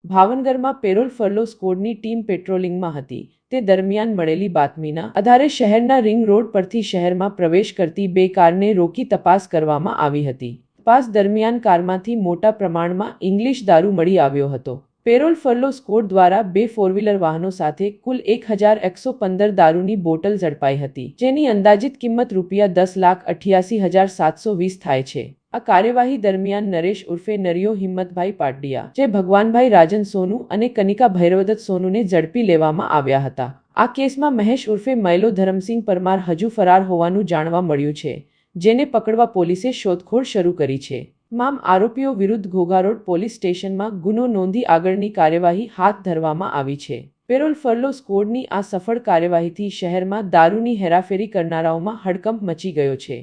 ભાવનગરમાં parole furlough સ્કોડની team પેટ્રોલિંગમાં હતી તે દરમિયાન મળેલી બાતમીના આધારે શહેરના રિંગ રોડ પરથી શહેરમાં પ્રવેશ કરતી બે કારને રોકી તપાસ કરવામાં આવી હતી। તપાસ દરમિયાન કારમાંથી મોટા પ્રમાણમાં ઇંગ્લિશ દારૂ મળી આવ્યો હતો। પેરોલ ફરલો સ્કોડ દ્વારા બે ફોરવ્હીલર વાહનો સાથે કુલ 1115 દારૂની બોટલ ઝડપાઈ હતી, જેની અંદાજિત કિંમત ₹10,88,720 થાય છે। આ કાર્યવાહી દરમિયાન નરેશ ઉર્ફે નરિયો હિંમતભાઈ પાટડિયા, જે ભગવાનભાઈ રાજન સોનુ અને કનિકા ભૈરવદત્ત સોનુને ઝડપી લેવામાં આવ્યા હતા। આ કેસમાં મહેશ ઉર્ફે મૈલો ધરમસિંહ પરમાર હજુ ફરાર હોવાનું જાણવા મળ્યું છે, જેને પકડવા પોલીસે શોધખોળ શરૂ કરી છે। તમામ આરોપીઓ વિરુદ્ધ ઘોઘારોડ પોલીસ સ્ટેશનમાં ગુનો નોંધી આગળની કાર્યવાહી હાથ ધરવામાં આવી છે। પેરોલ ફરલો સ્કોડની આ સફળ કાર્યવાહીથી શહેરમાં દારૂની હેરાફેરી કરનારાઓમાં હડકંપ મચી ગયો છે।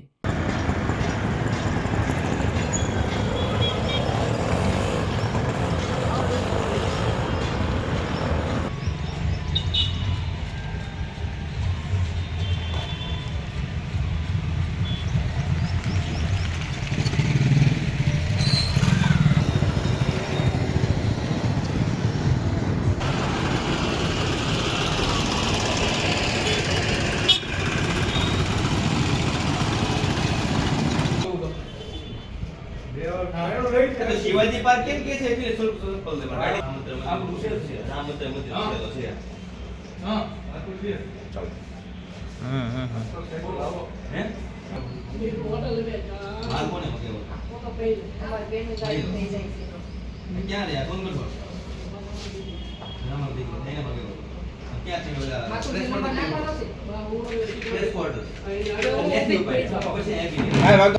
शिवाजी पार्क केम के છે એટલે સ્વરૂપ બોલ દે આ મુશ્કેલ છે આ મત છે હા આ તો છે ચાલ હે એક બોટલ લે માર કોને મગે ઓ તો પે તમાર બેન ની ગાડી થઈ જાય છે ક્યાં રે કોણ કરતો નામ દેખો એને મગે ક્યાં છે ઓલા પ્રેસ ક્વાર્ટર એસની ભાઈ પછી એબી હા